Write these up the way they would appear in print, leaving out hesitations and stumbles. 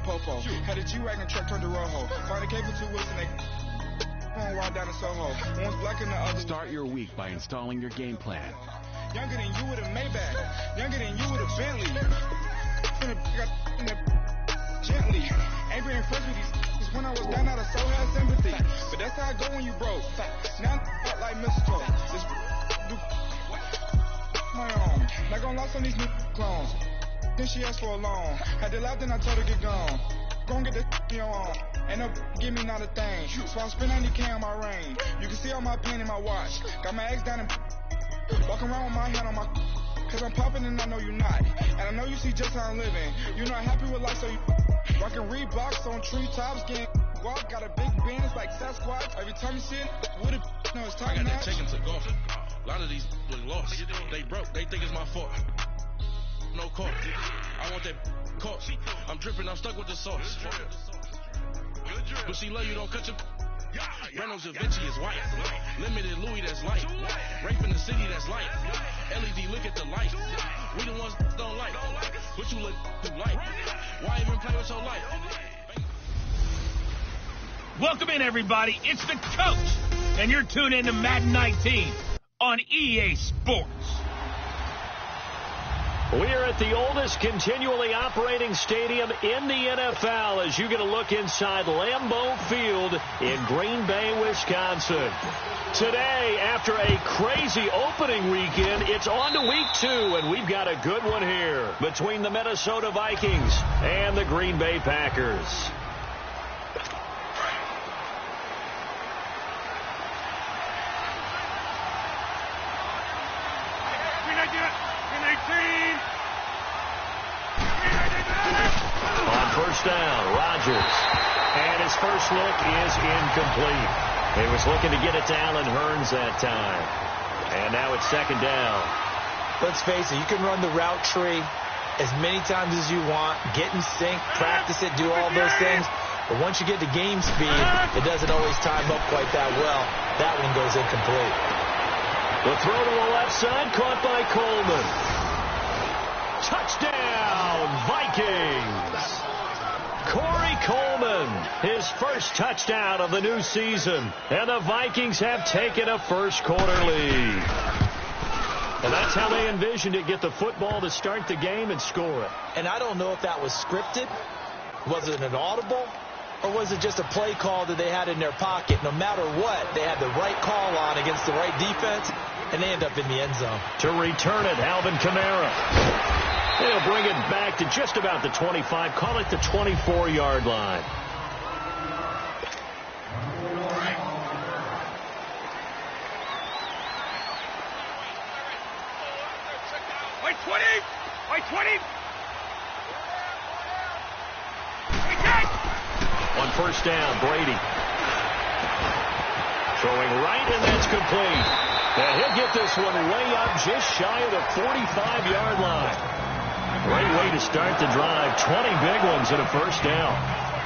popo. Had a G-Wagon truck turned to Rojo. Find a cable 2 wheels and they on ride down to Soho. One's black and the other. Start your week by installing your game plan. Younger than you with a Maybach. Younger than you with a Bentley. Gently. Angry and fresh with these. When I was down out of so had sympathy. But that's how I go when you broke. Now I'm like mistletoe. Just do my own. Not gonna lie on these new clones. Then she asked for a loan. Had to laugh, then I told her get gone. Gon' get that in your arm. Ain't no give me not a thing. So I spend 90K on my ring. You can see all my pain in my watch. Got my ex down and walking around with my hand on my. Cause I'm popping and I know you're not. And I know you see just how I'm living. You're not happy with life, so you rockin' Reeboks on treetops, getting walk. Got a big Benz like Sasquatch. Every time you see it, what it no, it's time. I got that taken to golf. A lot of these was lost. They broke. They think it's my fault. No call. I want that caught. I'm dripping. I'm stuck with the sauce. But she love you. Don't cut your. Reynolds Da Vinci is white. Limited Louis that's light. Rape in the city that's light. LED look at the light. We the ones don't like. But you look too light. Why even play with your life? Welcome in, everybody. It's the coach, and you're tuned in to Madden 19 on EA Sports. We're at the oldest continually operating stadium in the NFL as you get a look inside Lambeau Field in Green Bay, Wisconsin. Today, after a crazy opening weekend, it's on to week 2, and we've got a good one here between the Minnesota Vikings and the Green Bay Packers. On first down, Rodgers. And his first look is incomplete. He was looking to get it to Allen Hurns that time. And now it's second down. Let's face it, you can run the route tree as many times as you want, get in sync, practice it, do all those things. But once you get to game speed, it doesn't always time up quite that well. That one goes incomplete. The throw to the left side, caught by Coleman. Touchdown, Vikings! Corey Coleman, his first touchdown of the new season. And the Vikings have taken a first-quarter lead. And that's how they envisioned it, get the football to start the game and score it. And I don't know if that was scripted. Was it an audible? Or was it just a play call that they had in their pocket? No matter what, they had the right call on against the right defense, and they end up in the end zone. To return it, Alvin Kamara. They'll bring it back to just about the 25, call it the 24-yard line. Wait, 20! Wait, 20! On first down, Brady. Throwing right, and that's complete. And he'll get this one way up just shy of the 45-yard line. Great way to start the drive. 20 big ones and a first down.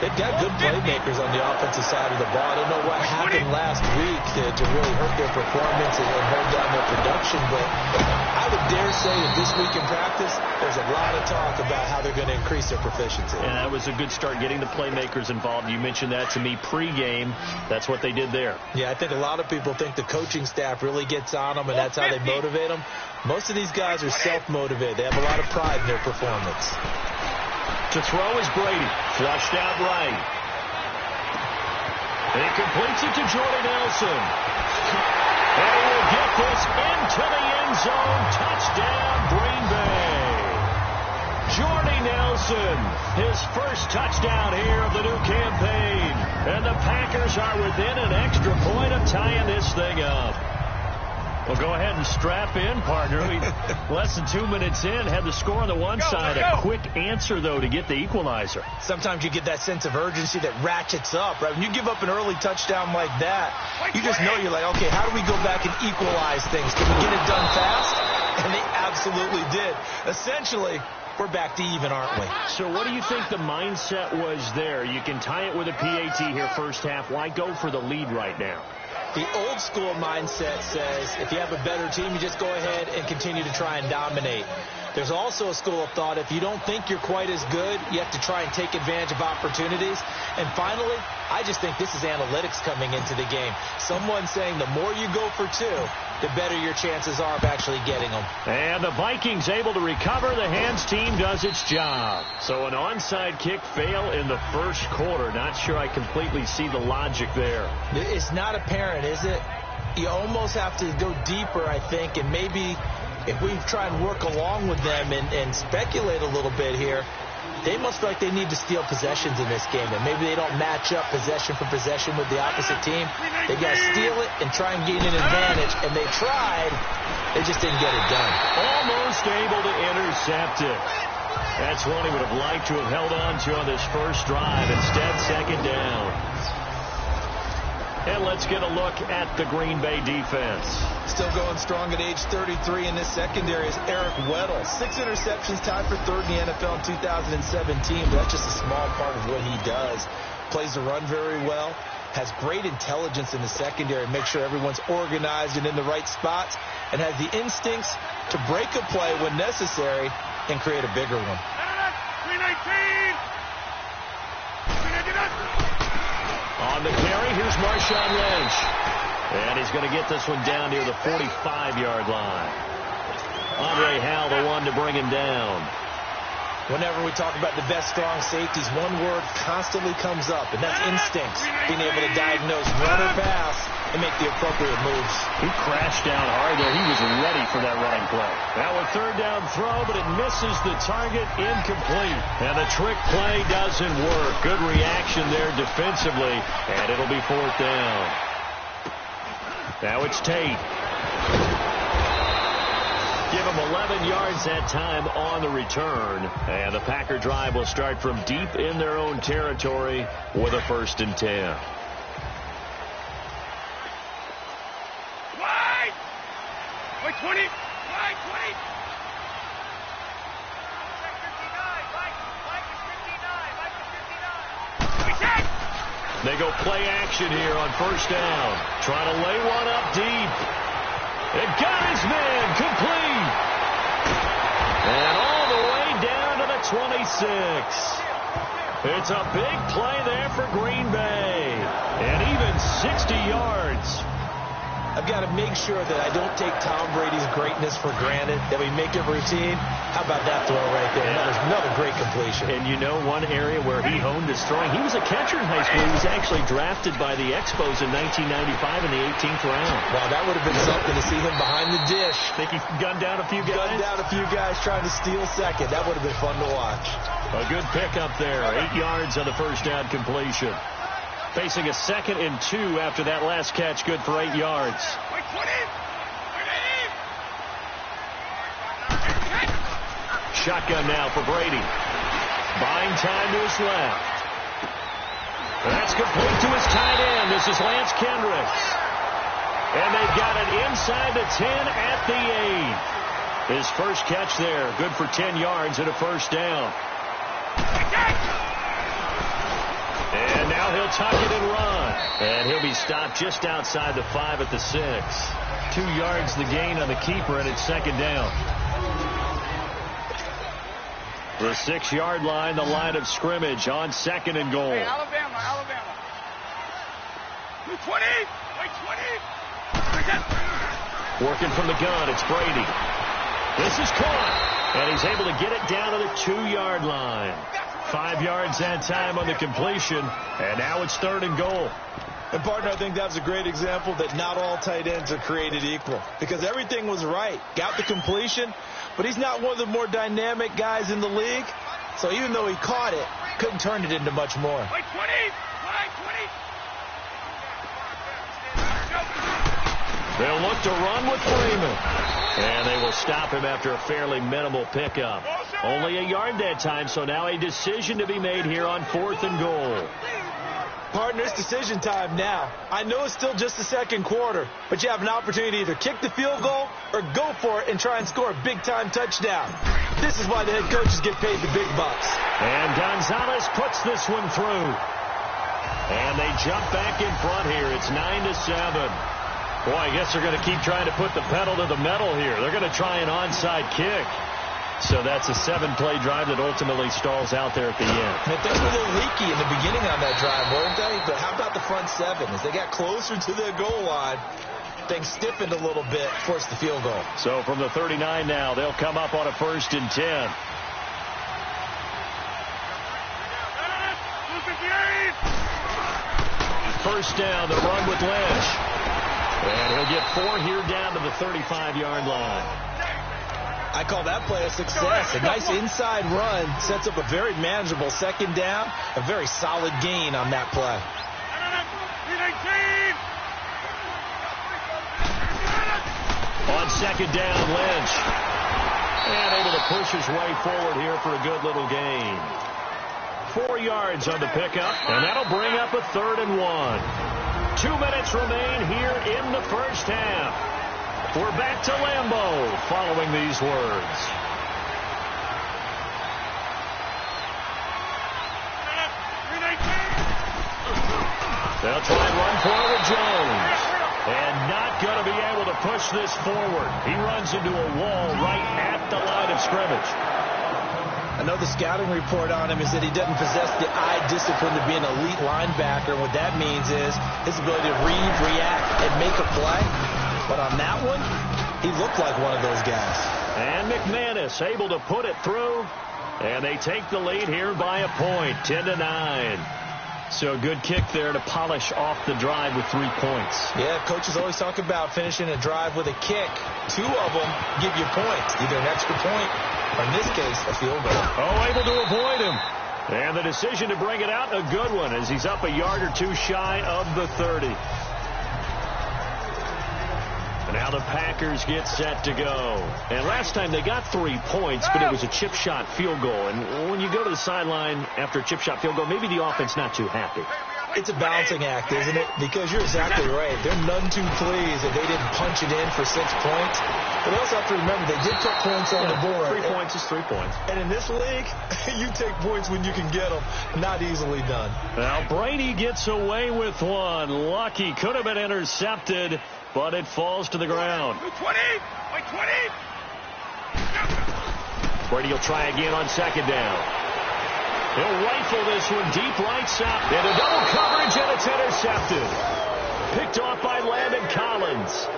They've got good playmakers on the offensive side of the ball. I don't know what happened last week to really hurt their performance and hold down their production, but I would dare say that this week in practice, there's a lot of talk about how they're going to increase their proficiency. And that was a good start, getting the playmakers involved. You mentioned that to me pregame. That's what they did there. Yeah, I think a lot of people think the coaching staff really gets on them, and that's how they motivate them. Most of these guys are self-motivated. They have a lot of pride in their performance. To throw is Brady. Flushed out right. And he completes it to Jordy Nelson. And he will get this into the end zone. Touchdown, Green Bay. Jordy Nelson, his first touchdown here of the new campaign. And the Packers are within an extra point of tying this thing up. Well, go ahead and strap in, partner. Less than 2 minutes in, had the score on the one side. A quick answer, though, to get the equalizer. Sometimes you get that sense of urgency that ratchets up, right? When you give up an early touchdown like that, you just know you're like, okay, how do we go back and equalize things? Can we get it done fast? And they absolutely did. Essentially, we're back to even, aren't we? So what do you think the mindset was there? You can tie it with a PAT here first half. Why go for the lead right now? The old school mindset says if you have a better team, you just go ahead and continue to try and dominate. There's also a school of thought, if you don't think you're quite as good, you have to try and take advantage of opportunities. And finally, I just think this is analytics coming into the game. Someone saying the more you go for two, the better your chances are of actually getting them. And the Vikings able to recover. The hands team does its job. So an onside kick fail in the first quarter. Not sure I completely see the logic there. It's not apparent, is it? You almost have to go deeper, I think, and maybe if we try and work along with them and speculate a little bit here, they must feel like they need to steal possessions in this game, and maybe they don't match up possession for possession with the opposite team. They got to steal it and try and gain an advantage, and they tried. They just didn't get it done. Almost able to intercept it. That's one he would have liked to have held on to on this first drive. Instead, second down. And let's get a look at the Green Bay defense. Still going strong at age 33 in this secondary is Eric Weddle. 6 interceptions, tied for third in the NFL in 2017. But that's just a small part of what he does. Plays the run very well. Has great intelligence in the secondary. Make sure everyone's organized and in the right spots. And has the instincts to break a play when necessary and create a bigger one. 319! On the carry, here's Marshawn Lynch. And he's going to get this one down near the 45-yard line. Andre Howell, the one to bring him down. Whenever we talk about the best strong safeties, one word constantly comes up, and that's instincts. Being able to diagnose run or pass and make the appropriate moves. He crashed down hard there. He was ready for that running play. Now a third down throw, but it misses the target, incomplete. And the trick play doesn't work. Good reaction there defensively, and it'll be fourth down. Now it's Tate. Give him 11 yards that time on the return. And the Packer drive will start from deep in their own territory with a 1st and 10. Wide! Wait, 20! Wide, 20! They go play action here on 1st down. Trying to lay one up deep. It got his man complete. And all the way down to the 26. It's a big play there for Green Bay. And even 60 yards. I've got to make sure that I don't take Tom Brady's greatness for granted, that we make it routine. How about that throw right there? Yeah. Another great completion. And you know one area where he honed his throwing? He was a catcher in high school. He was actually drafted by the Expos in 1995 in the 18th round. Wow, that would have been something to see him behind the dish. Think he gunned down a few guys? Gunned down a few guys trying to steal second. That would have been fun to watch. A good pickup there. 8 yards on the first down completion. Facing a 2nd and 2 after that last catch. Good for 8 yards. Shotgun now for Brady. Buying time to his left. That's complete to his tight end. This is Lance Kendricks. And they've got it inside the 10 at the 8. His first catch there. Good for 10 yards and a 1st down. And now he'll tuck it and run. And he'll be stopped just outside the 5 at the 6. 2 yards the gain on the keeper, and it's 2nd down. The 6-yard line, the line of scrimmage on 2nd and goal. Hey, Alabama. 20. Wait, 20. Working from the gun, it's Brady. This is caught. And he's able to get it down to the 2-yard line. 5 yards that time on the completion, and now it's 3rd and goal. And, partner, I think that was a great example that not all tight ends are created equal, because everything was right. Got the completion, but he's not one of the more dynamic guys in the league. So even though he caught it, couldn't turn it into much more. Wait, 20. Wide, 20. They'll look to run with Freeman. And they will stop him after a fairly minimal pickup. Only a yard that time, so now a decision to be made here on 4th and goal. Partner, it's decision time now. I know it's still just the 2nd quarter, but you have an opportunity to either kick the field goal or go for it and try and score a big-time touchdown. This is why the head coaches get paid the big bucks. And Gonzalez puts this one through. And they jump back in front here. It's 9-7. Boy, I guess they're going to keep trying to put the pedal to the metal here. They're going to try an onside kick. So that's a 7-play drive that ultimately stalls out there at the end. And things were a little leaky in the beginning on that drive, weren't they? But how about the front 7? As they got closer to the goal line, things stiffened a little bit, forced the field goal. So from the 39 now, they'll come up on a 1st and 10. First down, the run with Lynch. And he'll get 4 here down to the 35-yard line. I call that play a success. A nice inside run sets up a very manageable 2nd down. A very solid gain on that play. On 2nd down, Lynch. And able to push his way forward here for a good little gain. 4 yards on the pickup, and that'll bring up a 3rd and 1. 2 minutes remain here in the first half. We're back to Lambeau following these words. They'll try and run for it with Jones. And not going to be able to push this forward. He runs into a wall right at the line of scrimmage. I know the scouting report on him is that he doesn't possess the eye discipline to be an elite linebacker. What that means is his ability to read, react, and make a play. But on that one, he looked like one of those guys. And McManus able to put it through. And they take the lead here by a point, 10-9. So a good kick there to polish off the drive with 3 points. Yeah, coaches always talk about finishing a drive with a kick. 2 of them give you points, either an extra point or, in this case, a field goal. Oh, able to avoid him. And the decision to bring it out, a good one, as he's up a yard or 2 shy of the 30. And now the Packers get set to go. And last time they got 3 points, but it was a chip shot field goal. And when you go to the sideline after a chip shot field goal, maybe the offense not too happy. It's a balancing act, isn't it? Because you're exactly right. They're none too pleased that they didn't punch it in for 6 points. But also have to remember, they did put points on the board. 3 points is 3 points. And in this league, you take points when you can get them. Not easily done. Now, Brady gets away with one. Lucky. Could have been intercepted, but it falls to the ground. 20! Like 20! Brady will try again on 2nd down. He'll rifle this one deep right side. Into double coverage, and it's intercepted. Picked off by Landon Collins.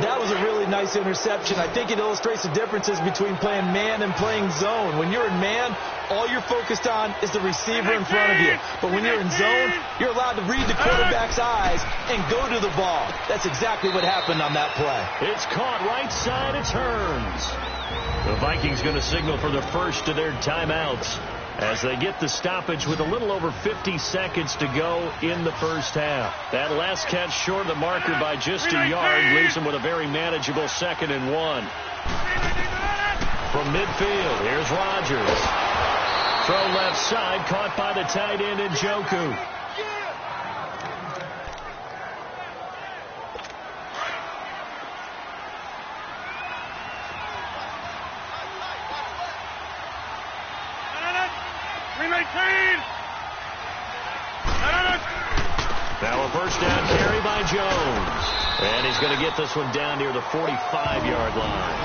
That was a really nice interception. I think it illustrates the differences between playing man and playing zone. When you're in man, all you're focused on is the receiver in front of you. But when you're in zone, you're allowed to read the quarterback's eyes and go to the ball. That's exactly what happened on that play. It's caught right side. It turns. The Vikings going to signal for the first of their timeouts as they get the stoppage with a little over 50 seconds to go in the first half. That last catch short of the marker by just a yard leaves them with a very manageable 2nd and 1. From midfield, here's Rodgers. Throw left side, caught by the tight end Njoku. Now a first down carry by Jones. And he's going to get this one down near the 45-yard line.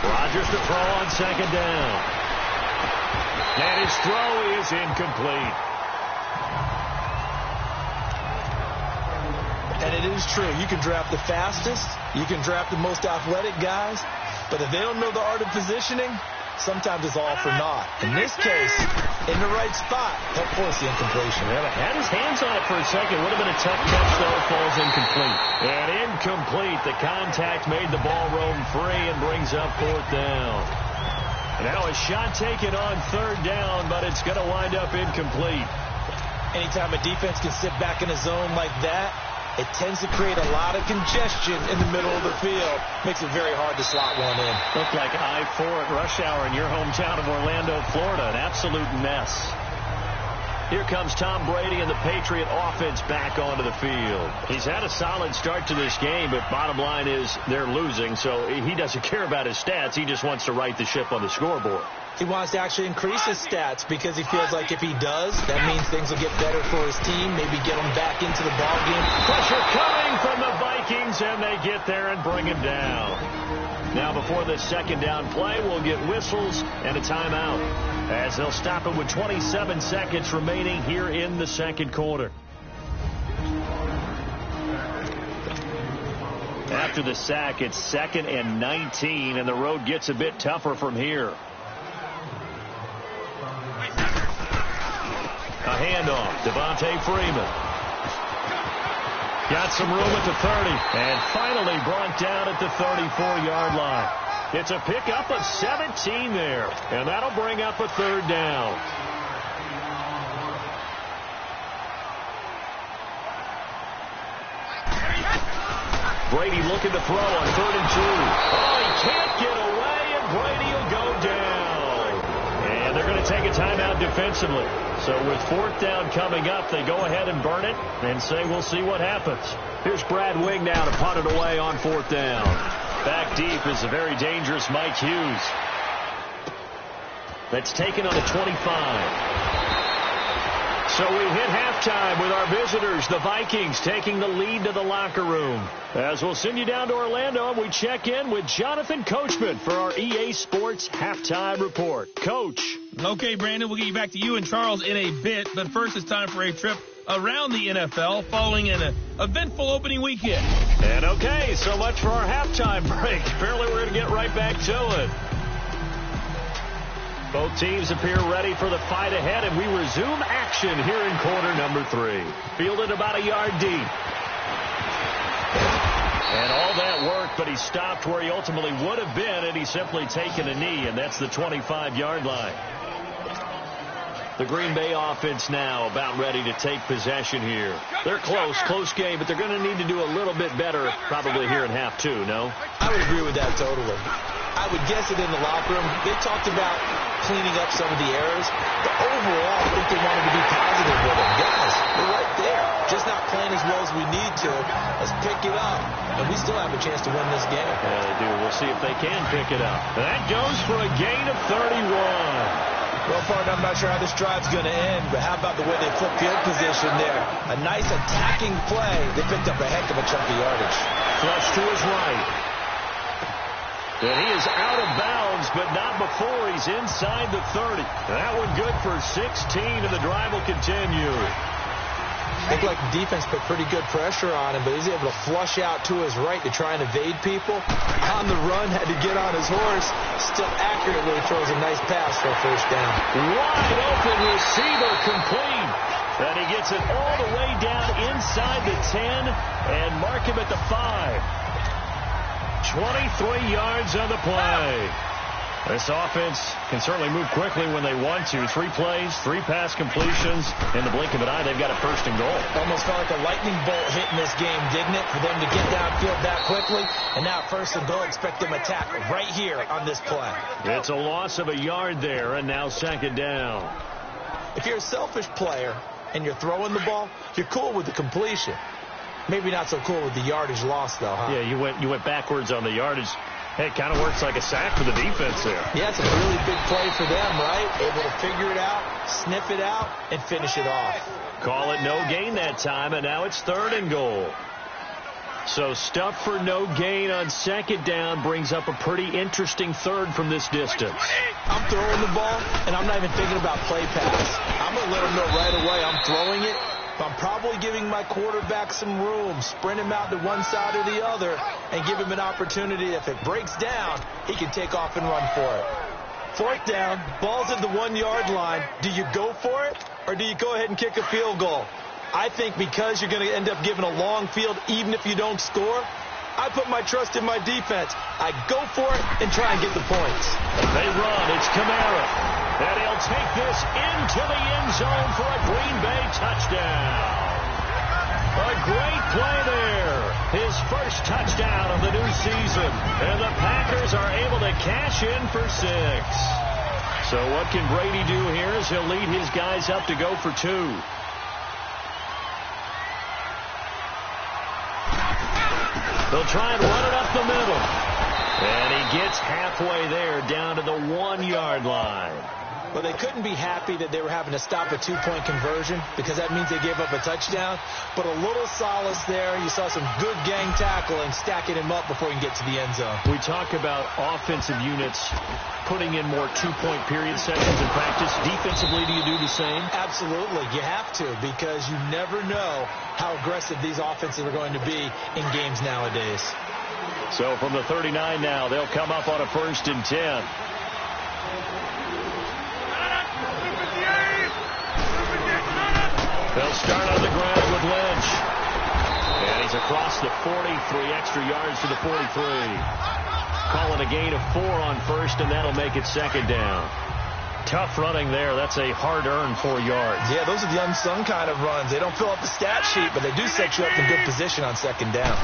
Rodgers to throw on 2nd down. And his throw is incomplete. And it is true. You can draft the fastest. You can draft the most athletic guys. But if they don't know the art of positioning, sometimes it's all for naught. In this case, in the right spot, help force the incompletion. Yeah, had his hands on it for a second. Would have been a tough catch, though. Falls incomplete. And incomplete. The contact made the ball roam free and brings up 4th down. Now a shot taken on 3rd down, but it's going to wind up incomplete. Anytime a defense can sit back in a zone like that, it tends to create a lot of congestion in the middle of the field. Makes it very hard to slot one in. Looked like I-4 at rush hour in your hometown of Orlando, Florida. An absolute mess. Here comes Tom Brady and the Patriot offense back onto the field. He's had a solid start to this game, but bottom line is they're losing, so he doesn't care about his stats. He just wants to right the ship on the scoreboard. He wants to actually increase his stats because he feels like if he does, that means things will get better for his team, maybe get him back into the ball game. Pressure coming from the Vikings, and they get there and bring him down. Now before this second down play, we'll get whistles and a timeout as they'll stop it with 27 seconds remaining here in the second quarter. After the sack, it's 2nd and 19, and the road gets a bit tougher from here. A handoff, Devontae Freeman. Got some room at the 30, and finally brought down at the 34-yard line. It's a pickup of 17 there, and that'll bring up a third down. Brady looking to throw on 3rd and 2. Oh, he can't get away, and Brady will go down. And they're going to take a timeout defensively. So with 4th down coming up, they go ahead and burn it and say we'll see what happens. Here's Brad Wing now to punt it away on 4th down. Back deep is a very dangerous Mike Hughes. That's taken on the 25. So we hit halftime with our visitors, the Vikings, taking the lead to the locker room. As we'll send you down to Orlando, we check in with Jonathan Coachman for our EA Sports Halftime Report. Coach. Okay, Brandon, we'll get you back to you and Charles in a bit. But first, it's time for a trip around the NFL following an eventful opening weekend. And okay, so much for our halftime break. Apparently we're going to get right back to it. Both teams appear ready for the fight ahead, and we resume action here in quarter number 3. Fielded about a yard deep. And all that work, but he stopped where he ultimately would have been, and he's simply taken a knee, and that's the 25-yard line. The Green Bay offense now about ready to take possession here. They're close game, but they're going to need to do a little bit better probably here in half 2, no? I would agree with that totally. I would guess it in the locker room. They talked about cleaning up some of the errors, but overall, I think they wanted to be positive with them. Guys, we're right there. Just not playing as well as we need to. Let's pick it up, and we still have a chance to win this game. Yeah, they do. We'll see if they can pick it up. That goes for a gain of 31. Well, partner, I'm not sure how this drive's going to end, but how about the way they flip field position there? A nice attacking play. They picked up a heck of a chunk of yardage. Flush to his right. And he is out of bounds, but not before he's inside the 30. That one good for 16, and the drive will continue. Looked like the defense put pretty good pressure on him, but he's able to flush out to his right to try and evade people. On the run, had to get on his horse. Still accurately throws a nice pass for a first down. Wide open receiver complete. And he gets it all the way down inside the 10 and mark him at the 5. 23 yards on the play. This offense can certainly move quickly when they want to. 3 plays, 3 pass completions. In the blink of an eye, they've got a first and goal. Almost felt like a lightning bolt hit in this game, didn't it? For them to get downfield that quickly. And now first and goal, expect them to attack right here on this play. It's a loss of a yard there, and now second down. If you're a selfish player and you're throwing the ball, you're cool with the completion. Maybe not so cool with the yardage loss, though, huh? Yeah, you went backwards on the yardage. Hey, it kind of works like a sack for the defense there. Yeah, it's a really big play for them, right? Able to figure it out, sniff it out, and finish it off. Call it no gain that time, and now it's third and goal. So stuff for no gain on second down brings up a pretty interesting third from this distance. I'm throwing the ball, and I'm not even thinking about play pass. I'm going to let them know right away I'm throwing it. But I'm probably giving my quarterback some room, sprint him out to one side or the other, and give him an opportunity. If it breaks down, he can take off and run for it. 4th down, ball's at the 1-yard line. Do you go for it, or do you go ahead and kick a field goal? I think because you're going to end up giving a long field even if you don't score, I put my trust in my defense. I go for it and try and get the points. They run. It's Kamara. And he'll take this into the end zone for a Green Bay touchdown. A great play there. His first touchdown of the new season. And the Packers are able to cash in for 6. So what can Brady do here as he'll lead his guys up to go for 2. They'll try and run it up the middle. And he gets halfway there, down to the 1-yard line. Well, they couldn't be happy that they were having to stop a 2-point conversion because that means they gave up a touchdown. But a little solace there. You saw some good gang tackling, stacking him up before he can get to the end zone. We talk about offensive units putting in more 2-point period sessions in practice. Defensively, do you do the same? Absolutely. You have to because you never know how aggressive these offenses are going to be in games nowadays. So from the 39 now, they'll come up on a 1st and 10. They'll start on the ground with Lynch. And he's across the 40, 3 extra yards to the 43. Calling a gain of 4 on 1st, and that'll make it 2nd down. Tough running there. That's a hard-earned 4 yards. Yeah, those are the unsung kind of runs. They don't fill up the stat sheet, but they do set you up in good position on 2nd down.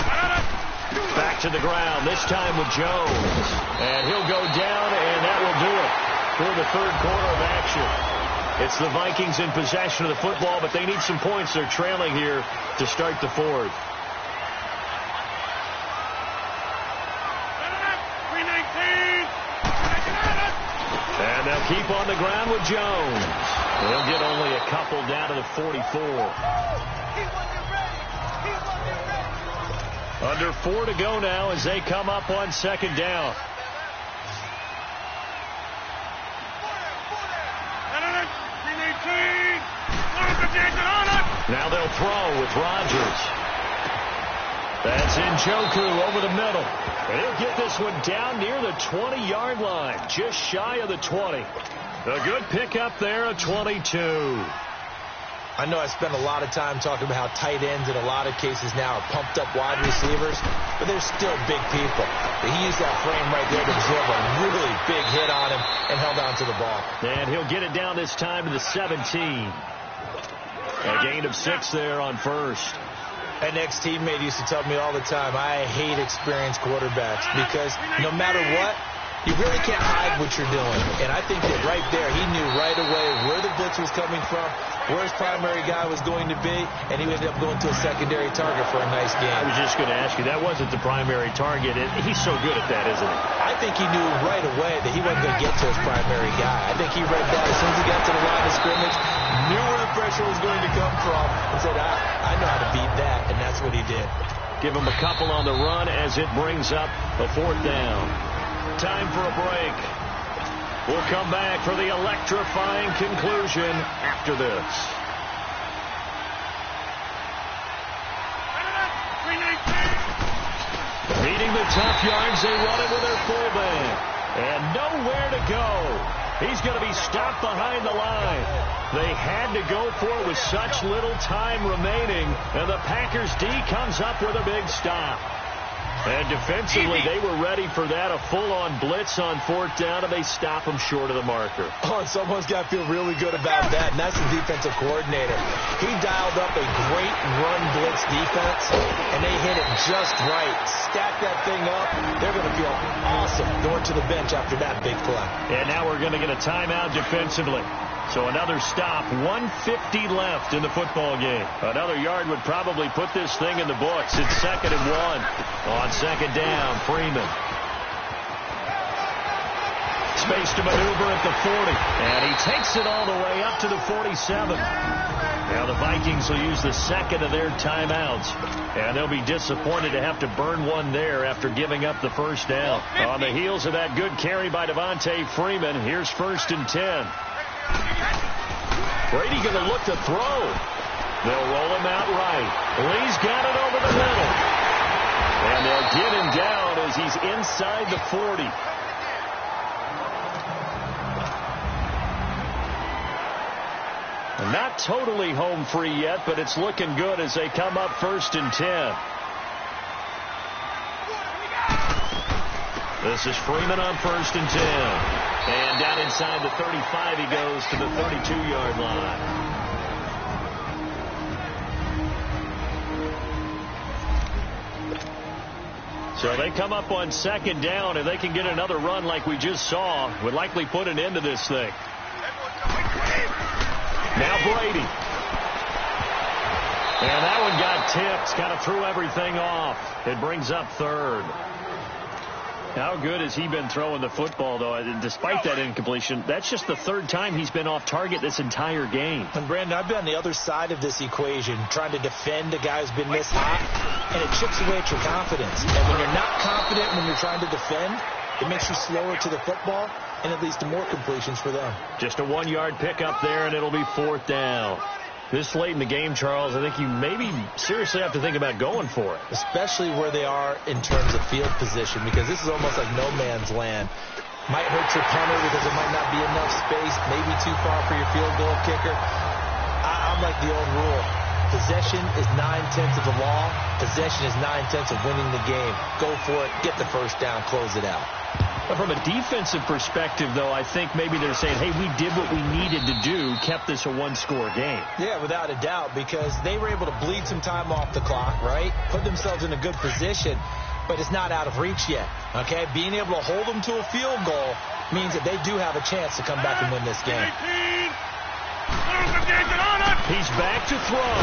Back to the ground, this time with Jones. And he'll go down, and that will do it for the 3rd quarter of action. It's the Vikings in possession of the football, but they need some points. They're trailing here to start the 4th. And they'll keep on the ground with Jones. They'll get only a couple down to the 44. Under 4 to go now as they come up on 2nd down. Now they'll throw with Rodgers. That's Njoku over the middle. And he'll get this one down near the 20-yard line, just shy of the 20. A good pickup there, a 22. I know I spend a lot of time talking about how tight ends in a lot of cases now are pumped up wide receivers, but they're still big people. But he used that frame right there to absorb a really big hit on him and held on to the ball. And he'll get it down this time to the 17. A gain of 6 there on 1st. An ex-teammate used to tell me all the time, I hate experienced quarterbacks because no matter what, you really can't hide what you're doing. And I think that right there, he knew right away where the blitz was coming from, where his primary guy was going to be, and he ended up going to a secondary target for a nice game. I was just going to ask you, that wasn't the primary target. He's so good at that, isn't he? I think he knew right away that he wasn't going to get to his primary guy. I think he read that as soon as he got to the line of scrimmage, knew where the pressure was going to come from, and said, I know how to beat that, and that's what he did. Give him a couple on the run as it brings up a 4th down. Time for a break. We'll come back for the electrifying conclusion after this. Beating the tough yards, they run it with their fullback. And nowhere to go. He's going to be stopped behind the line. They had to go for it with such little time remaining. And the Packers D comes up with a big stop. And defensively, they were ready for that, a full-on blitz on 4th down, and they stop him short of the marker. Oh, and someone's got to feel really good about that, and that's the defensive coordinator. He dialed up a great run blitz defense, and they hit it just right. Stack that thing up. They're going to feel awesome going to the bench after that big play. And now we're going to get a timeout defensively. So another stop, 1:50 left in the football game. Another yard would probably put this thing in the books. It's 2nd and 1. On 2nd down, Freeman. Space to maneuver at the 40. And he takes it all the way up to the 47. Now the Vikings will use the 2nd of their timeouts. And they'll be disappointed to have to burn one there after giving up the 1st down. On the heels of that good carry by Devontae Freeman, here's 1st and 10. Brady going to look to throw. They'll roll him out right. Lee's got it over the middle. And they'll get him down as he's inside the 40. Not totally home free yet, but it's looking good as they come up 1st and 10. This is Freeman on 1st and 10. And down inside the 35, he goes to the 32-yard line. So they come up on 2nd down, and they can get another run like we just saw. Would likely put an end to this thing. Now Brady. And that one got tipped. Kind of threw everything off. It brings up 3rd. How good has he been throwing the football, though? Despite that incompletion, that's just the third time he's been off target this entire game. And, Brandon, I've been on the other side of this equation, trying to defend a guy who's been this hot, and it chips away at your confidence. And when you're not confident when you're trying to defend, it makes you slower to the football, and it leads to more completions for them. Just a 1-yard pickup there, and it'll be 4th down. This late in the game, Charles, I think you maybe seriously have to think about going for it. Especially where they are in terms of field position, because this is almost like no man's land. Might hurt your punter because there might not be enough space, maybe too far for your field goal kicker. I'm like the old rule. Possession is 9/10 of the law. Possession is 9/10 of winning the game. Go for it, get the first down, close it out. But from a defensive perspective, though, I think maybe they're saying, hey, we did what we needed to do, kept this a 1-score game. Yeah, without a doubt, because they were able to bleed some time off the clock, right? Put themselves in a good position, but it's not out of reach yet, okay? Being able to hold them to a field goal means that they do have a chance to come back and win this game. He's back to throw.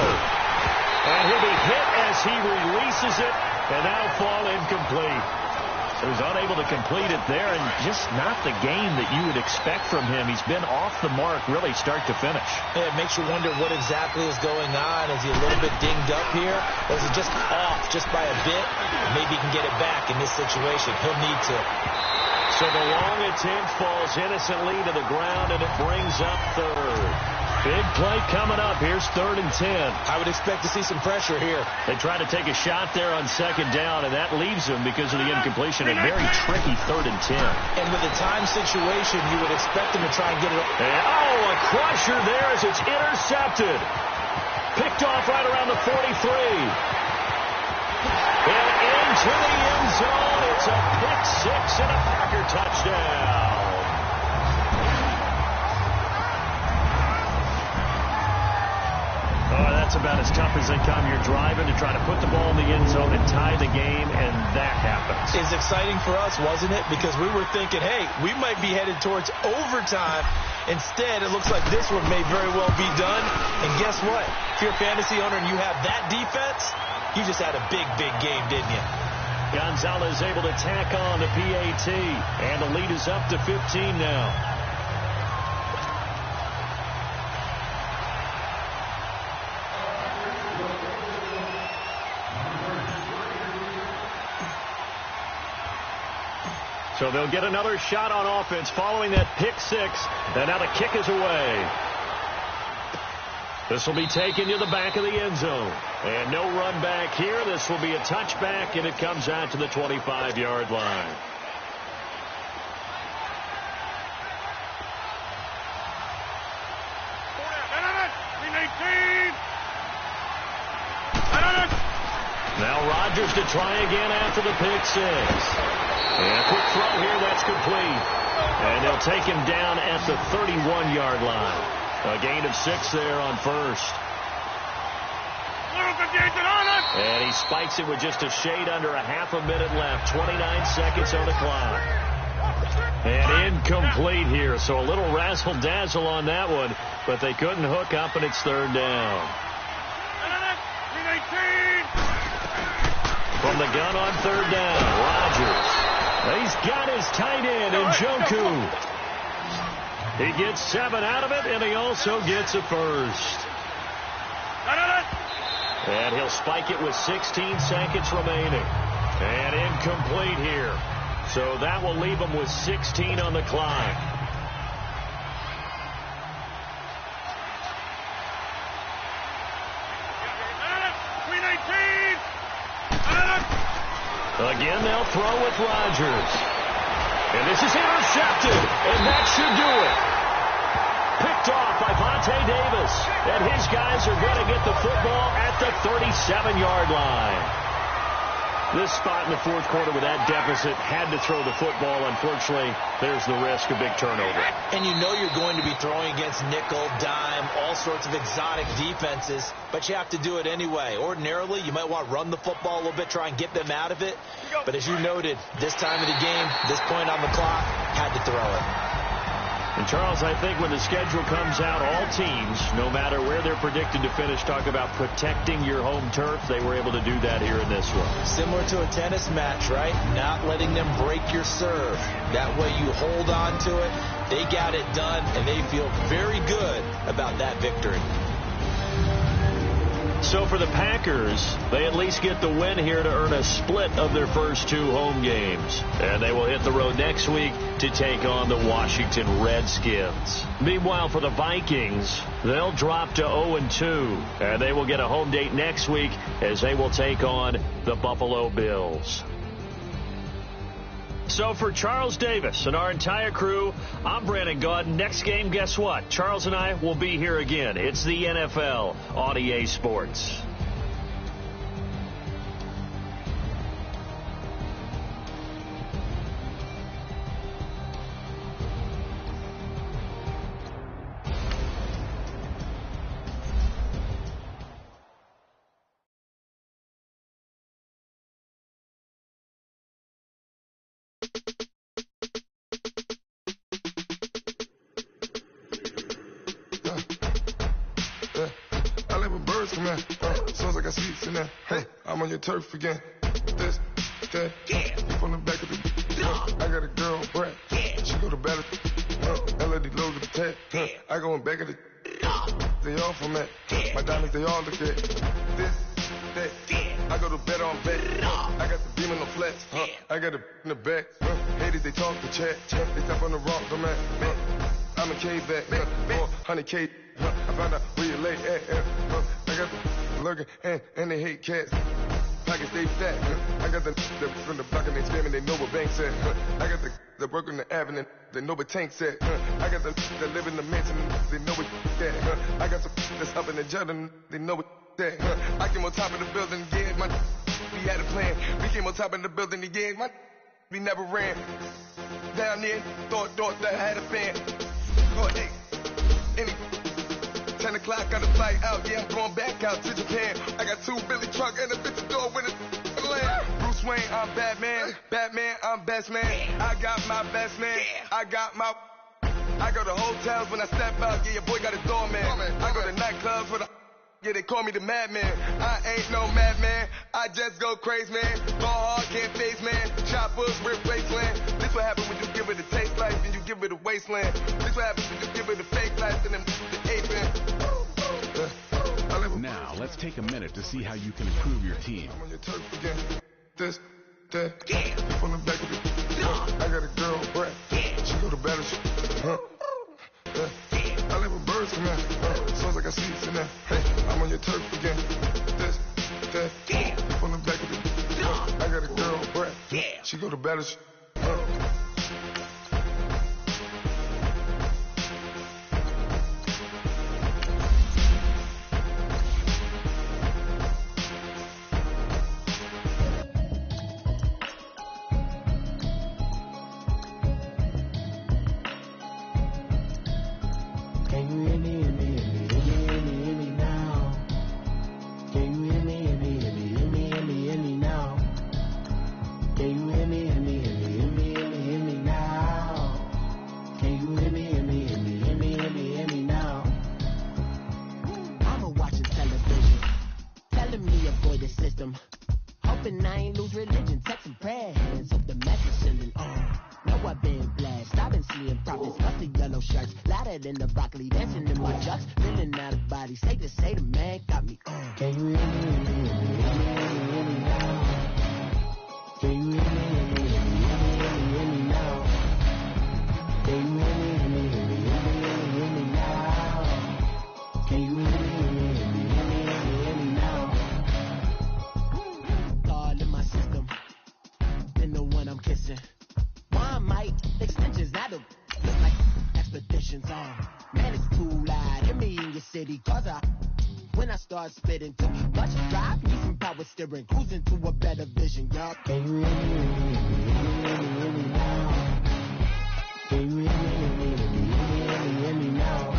And he'll be hit as he releases it, and that'll fall incomplete. So he's unable to complete it there, and just not the game that you would expect from him. He's been off the mark really start to finish. Yeah, it makes you wonder what exactly is going on. Is he a little bit dinged up here? Or is it just off just by a bit? Maybe he can get it back in this situation. He'll need to. So the long attempt falls innocently to the ground, and it brings up 3rd. Big play coming up. Here's 3rd and 10. I would expect to see some pressure here. They try to take a shot there on 2nd down, and that leaves them because of the incompletion. A very tricky 3rd and 10. And with the time situation, you would expect them to try and get it. And, a crusher there as it's intercepted. Picked off right around the 43. And into the end zone. It's a pick 6 and a Packer touchdown. That's about as tough as they come. You're driving to try to put the ball in the end zone and tie the game, and that happens. It's exciting for us, wasn't it? Because we were thinking, hey, we might be headed towards overtime. Instead, it looks like this one may very well be done. And guess what? If you're a fantasy owner and you have that defense, you just had a big, big game, didn't you? Gonzalez able to tack on the PAT, and the lead is up to 15 now. So they'll get another shot on offense following that pick 6. And now the kick is away. This will be taken to the back of the end zone. And no run back here. This will be a touchback, and it comes out to the 25-yard line. Now Rodgers to try again after the pick 6. And a quick throw here, that's complete. And they'll take him down at the 31-yard line. A gain of 6 there on 1st. And he spikes it with just a shade under a half a minute left. 29 seconds on the clock. And incomplete here. So a little razzle-dazzle on that one. But they couldn't hook up, and it's 3rd down. From the gun on 3rd down, Rodgers. He's got his tight end in Njoku. He gets 7 out of it, and he also gets a first. And he'll spike it with 16 seconds remaining. And incomplete here. So that will leave him with 16 on the clock. Again, they'll throw with Rodgers. And this is intercepted, and that should do it. Picked off by Vontae Davis. And his guys are going to get the football at the 37-yard line. This spot in the 4th quarter with that deficit, had to throw the football. Unfortunately, there's the risk of big turnover. And you know you're going to be throwing against nickel, dime, all sorts of exotic defenses, but you have to do it anyway. Ordinarily, you might want to run the football a little bit, try and get them out of it. But as you noted, this time of the game, this point on the clock, had to throw it. And, Charles, I think when the schedule comes out, all teams, no matter where they're predicted to finish, talk about protecting your home turf. They were able to do that here in this one. Similar to a tennis match, right? Not letting them break your serve. That way you hold on to it. They got it done, and they feel very good about that victory. So for the Packers, they at least get the win here to earn a split of their first 2 home games. And they will hit the road next week to take on the Washington Redskins. Meanwhile, for the Vikings, they'll drop to 0-2. And they will get a home date next week as they will take on the Buffalo Bills. So for Charles Davis and our entire crew, I'm Brandon Gaudin. Next game, guess what? Charles and I will be here again. It's the NFL on EA Sports. Sounds like I see it in there. Hey, I'm on your turf again. This, that, from the back of the. I got a girl, Brad. She go to battle. LED low to the tag. I go in back of the. They all from that. My diamonds, they all look at. This, that. I go to bet on bet. I got the beam in the flats. I got the in the back. Haters, they talk to chat. They tap on the rock, the man. I'm a K-back. 400K. I found out where you lay at. I got the lurking and they hate cats. Pockets stay fat. I got the from the block and they scamming, they know what banks at. I got the work on the avenue, they know what tanks at. I got the that live in the mansion, they know what that. I got some that's up in the Jordan, they know what that. I came on top of the building again, we had a plan. We came on top of the building again, we never ran. Down there, thought that I had a fan. Oh, hey, any 10 o'clock, got a flight out, yeah, I'm going back out to Japan. I got 2 Billy truck and a bitch door with a land. Bruce Wayne, I'm Batman. Batman, I'm best man. I got my best man. I go to hotels when I step out, yeah, your boy got a doorman. I go to nightclubs for the, yeah, they call me the madman. I ain't no madman, I just go crazy, man. Go hard, can't face, man. Choppers, rip wasteland. This what happens when you give it a taste life and you give it a wasteland. This what happens when you give it a fake life and then the ape man. Now, let's take a minute to see how you can improve your team. I'm on your turf again. This, that, from the back of the. I got a girl, Brad. She go to battle. I live with birds come out. Sounds like I see it in there. Hey, I'm on your turf again. This, that, from the back of the. I got a girl, Brad. She go to battle. In the broccoli, dancing in my chucks, feeling out of body. Say the man got me. Can you hear me? Hear me now? Can you hear me? Hear me now? Can you hear me? Hear me now? Can you hear me now? God in my system, been the one I'm kissing. One mic extensions, not a look like expeditions on. Man, it's too loud. Hear me in your city, cause when I start spitting too much drive, need some power steering, cruising to a better vision, y'all. Can you hear me now? Can you hear me now?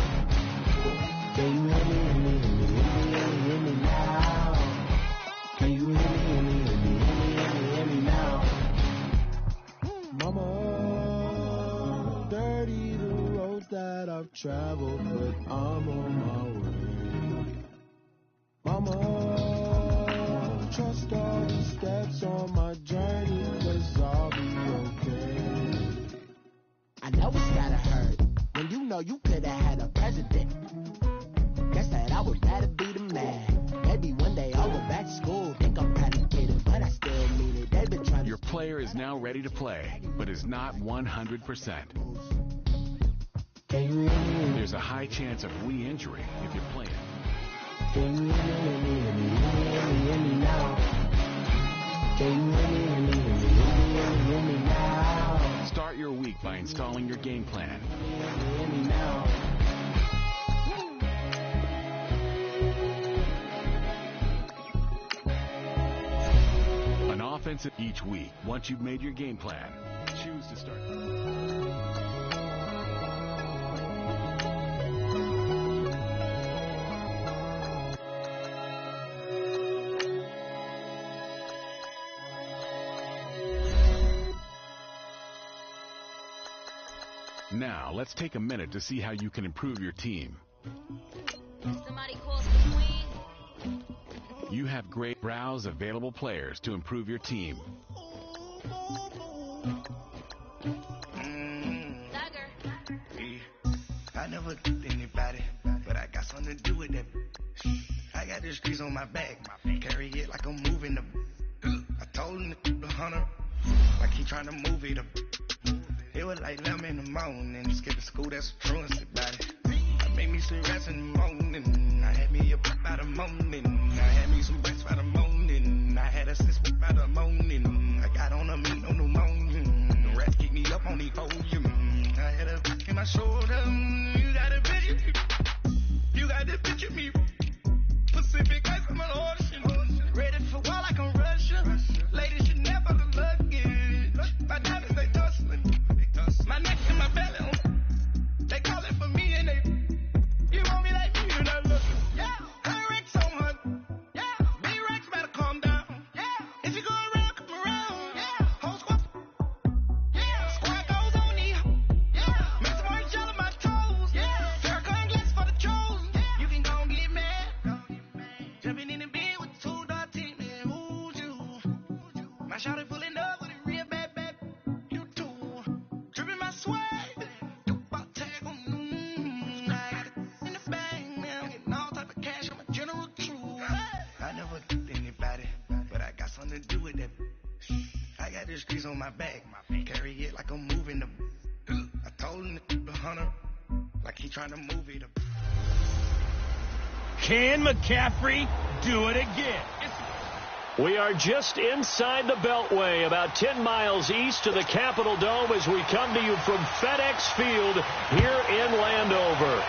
Can you hear me now? Can you hear me now? Mama, dirty the roads that travel, but I'm on my way. Mama, trust all the steps on my journey, 'cause I'll be okay. I know it's gotta hurt when you know you could've had a president. Guess that I would rather be the man. Maybe one day I'll go back to school, think I'm kinda kidding, but I still mean it. They've been trying. Your player is now ready to play, but is not 100%. There's a high chance of re-injury if you play it. Start your week by installing your game plan. An offensive each week. Once you've made your game plan, choose to start. Now, let's take a minute to see how you can improve your team. Somebody calls the queen. You have great browse available players to improve your team. Dagger. I never did anybody, but I got something to do with that. I got the streets on my back, carry it like I'm moving the. I told him the hunter, like he trying to move it up. It was like 11 in the morning, skip to school, that's a truancy about it. I made me some rest in the morning, I had me a pop by the morning. I had me some breaks by the morning, I had a six by the morning. I got on a meat on the morning, the rats keep me up on the podium. I had a back in my shoulder, you got a picture, you got the picture me. Pacific ice on my ocean, ready for war like I'm Russia. Ladies should never the luggage, my diamonds they tussling. My neck and my belly, they call it for me and they, you want me like you, not look. Yeah, her Rex on her. Yeah, B-Rex better calm down. Yeah, if you go around, come around. Yeah, whole squad. Yeah, squad goes on me. Yeah, make some orange gel on my toes. Yeah, Farrakhan glass for the trolls. Yeah, you can go and get mad. Jumping in the bed with 2 dark team, man, who's you? My shawty pulling up with a real bad. Swag, you about tag on. I got it in the bag now, getting all type of cash. I'm a general true. I never did anybody, but I got something to do with that. I got the streets on my back, carry it like I'm moving the. I told him the hunter, like he trying to move it up. Can McCaffrey do it again? We are just inside the Beltway, about 10 miles east of the Capitol Dome as we come to you from FedEx Field here in Landover.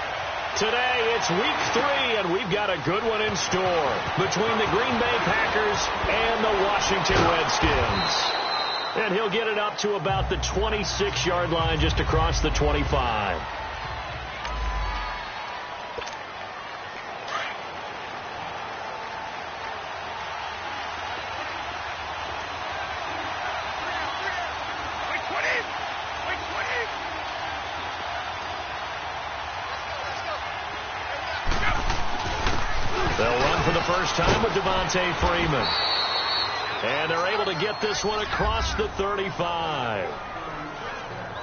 Today, it's week 3, and we've got a good one in store between the Green Bay Packers and the Washington Redskins. And he'll get it up to about the 26-yard line just across the 25. First time with Devontae Freeman. And they're able to get this one across the 35.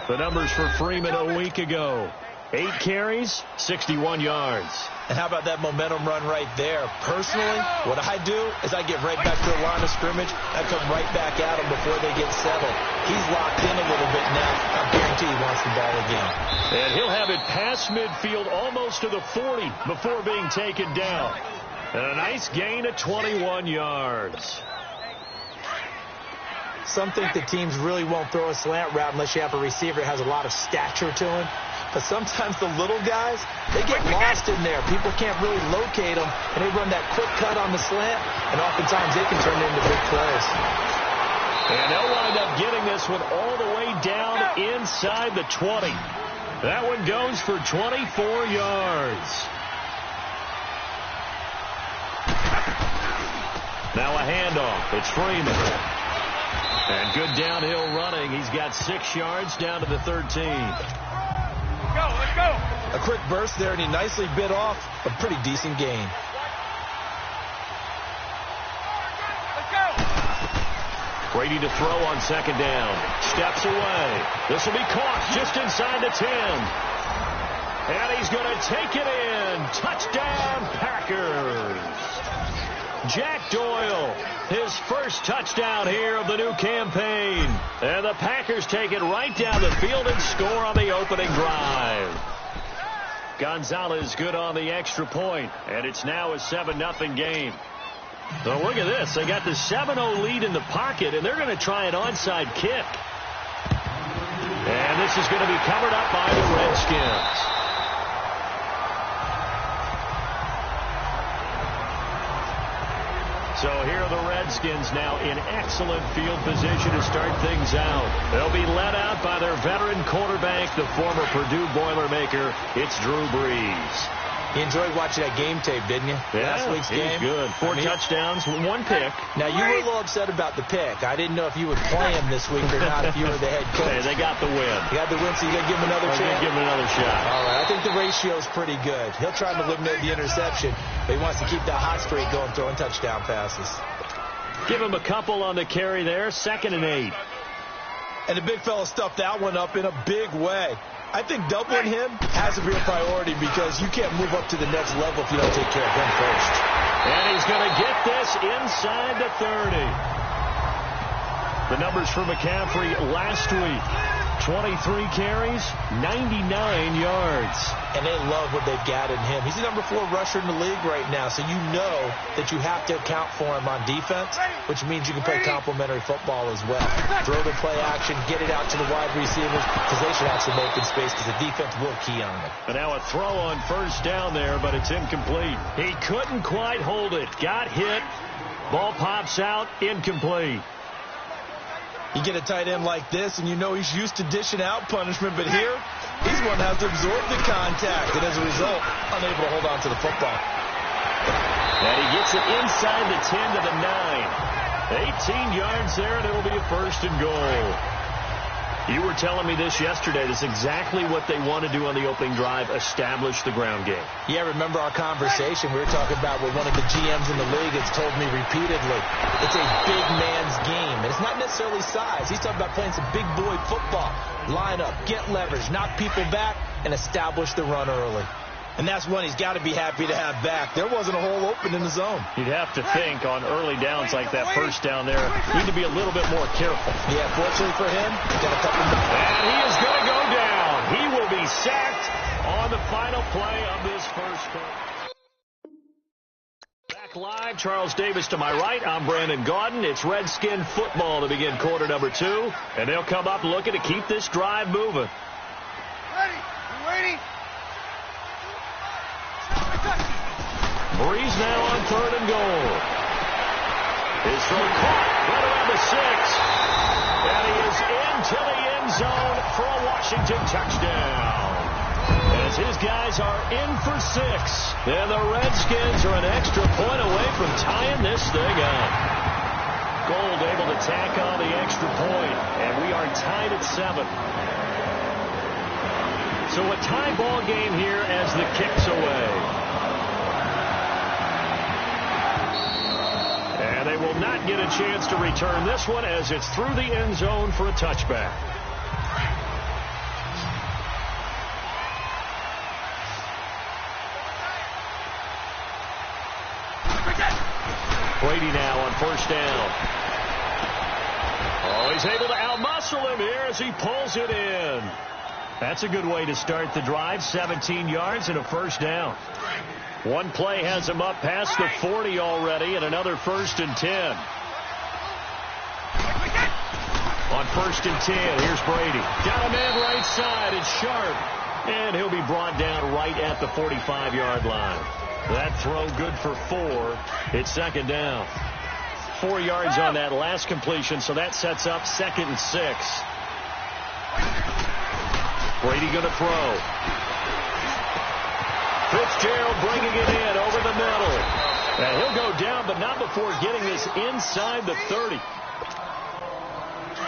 The numbers for Freeman a week ago. 8 carries, 61 yards. And how about that momentum run right there? Personally, what I do is I get right back to the line of scrimmage. I come right back at him before they get settled. He's locked in a little bit now. I guarantee he wants the ball again. And he'll have it past midfield almost to the 40 before being taken down. And a nice gain of 21 yards. Some think the teams really won't throw a slant route unless you have a receiver that has a lot of stature to him. But sometimes the little guys, they get lost in there. People can't really locate them, and they run that quick cut on the slant, and oftentimes they can turn it into big plays. And they'll wind up getting this one all the way down inside the 20. That one goes for 24 yards. Now a handoff. It's Freeman. And good downhill running. He's got 6 yards down to the 13. Let's go. A quick burst there, and he nicely bit off a pretty decent gain. Brady to throw on second down. Steps away. This will be caught just inside the 10. And he's going to take it in. Touchdown, Packers. Jack Doyle, his first touchdown here of the new campaign. And the Packers take it right down the field and score on the opening drive. Gonzalez good on the extra point, and it's now a 7-0 game. So look at this. They got the 7-0 lead in the pocket, and they're going to try an onside kick. And this is going to be covered up by the Redskins. So here are the Redskins now in excellent field position to start things out. They'll be led out by their veteran quarterback, the former Purdue Boilermaker. It's Drew Brees. You enjoyed watching that game tape, didn't you? Yeah, last week's game. Good. 4 touchdowns, 1 pick. Now, you were a little upset about the pick. I didn't know if you would play him this week or not if you were the head coach. Hey, they got the win. You got the win, so you got to give him another chance? Give him another shot. All right. I think the ratio is pretty good. He'll try to eliminate the interception, but he wants to keep that hot streak going, throwing touchdown passes. Give him a couple on the carry there. 2nd and 8. And the big fella stuffed that one up in a big way. I think doubling him has to be a priority because you can't move up to the next level if you don't take care of him first. And he's going to get this inside the 30. The numbers for McCaffrey last week. 23 carries, 99 yards. And they love what they've got in him. He's the number 4 rusher in the league right now, so you know that you have to account for him on defense, which means you can play complementary football as well. Throw the play action, get it out to the wide receivers, because they should have some open space because the defense will key on them. And now a throw on first down there, but it's incomplete. He couldn't quite hold it. Got hit. Ball pops out, incomplete. You get a tight end like this, and you know he's used to dishing out punishment, but here, he's one that has to absorb the contact, and as a result, unable to hold on to the football. And he gets it inside the 10 to the 9. 18 yards there, and it'll be a 1st and goal. You were telling me this yesterday. This is exactly what they want to do on the opening drive, establish the ground game. Yeah, remember our conversation? We were talking about what one of the GMs in the league has told me repeatedly. It's a big man's game, and it's not necessarily size. He's talking about playing some big boy football. Line up, get leverage, knock people back, and establish the run early. And that's one he's got to be happy to have back. There wasn't a hole open in the zone. You'd have to think on early downs like that first down there, need to be a little bit more careful. Yeah, fortunately for him, he's got a couple more. And he is going to go down. He will be sacked on the final play of this first quarter. Back live, Charles Davis to my right. I'm Brandon Gaudin. It's Redskin football to begin quarter number 2. And they'll come up looking to keep this drive moving. Ready? You waiting? Brees now on 3rd and goal. His throw caught right around the 6. And he is into the end zone for a Washington touchdown. As his guys are in for 6. And the Redskins are an extra point away from tying this thing up. Gold able to tack on the extra point. And we are tied at 7. So a tie ball game here as the kick's away. And they will not get a chance to return this one as it's through the end zone for a touchback. Brady now on 1st down. Oh, he's able to outmuscle him here as he pulls it in. That's a good way to start the drive. 17 yards and a 1st down. One play has him up past the 40 already, and another 1st and 10. On 1st and 10, here's Brady. Got a man right side. It's Sharp. And he'll be brought down right at the 45-yard line. That throw good for 4. It's 2nd down. 4 yards on that last completion, so that sets up 2nd and 6. Brady going to throw. Fitzgerald bringing it in over the middle. And he'll go down, but not before getting this inside the 30.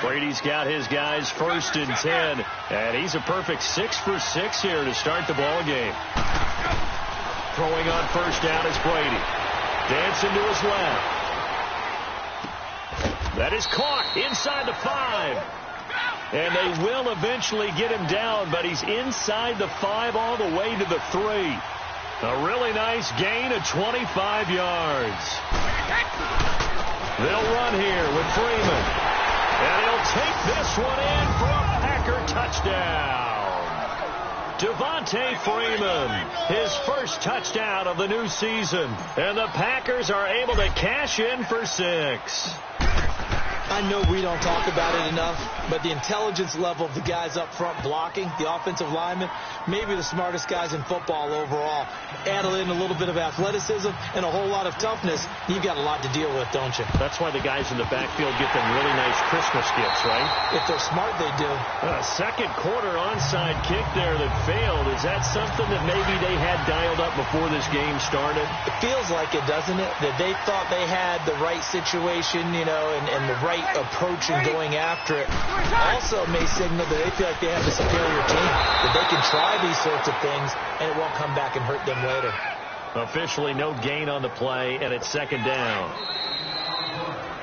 Brady's got his guys 1st and 10, and he's a perfect 6 for 6 here to start the ball game. Throwing on 1st down is Brady. Dancing to his left. That is caught inside the 5. And they will eventually get him down, but he's inside the 5 all the way to the 3. A really nice gain of 25 yards. They'll run here with Freeman. And he'll take this one in for a Packer touchdown. Devontae Freeman, his first touchdown of the new season. And the Packers are able to cash in for 6. I know we don't talk about it enough, but the intelligence level of the guys up front blocking, the offensive linemen, maybe the smartest guys in football overall. Add in a little bit of athleticism and a whole lot of toughness, you've got a lot to deal with, don't you? That's why the guys in the backfield get them really nice Christmas gifts, right? If they're smart, they do. A second quarter onside kick there that failed. Is that something that maybe they had dialed up before this game started? It feels like it, doesn't it? That they thought they had the right situation, you know, and the right approach in going after it. Also may signal that they feel like they have a superior team, that they can try these sorts of things and it won't come back and hurt them later. Officially no gain on the play, and it's 2nd down.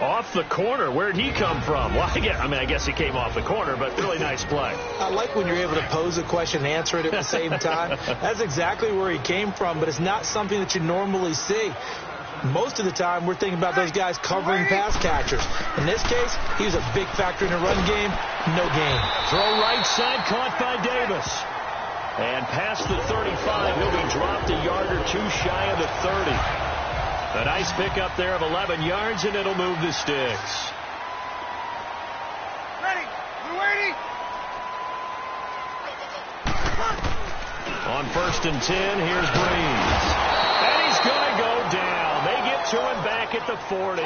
Off the corner. Where'd he come from? Well, I guess he came off the corner, but really nice play. I like when you're able to pose a question and answer it at the same time. That's exactly where he came from, but it's not something that you normally see. Most of the time, we're thinking about those guys covering pass catchers. In this case, he was a big factor in the run game. No gain. Throw right side, caught by Davis. And past the 35, he'll be dropped a yard or 2 shy of the 30. A nice pickup there of 11 yards, and it'll move the sticks. Ready? You ready? On 1st and 10, here's Breeze. And he's going to go down. They get to him back at the 40.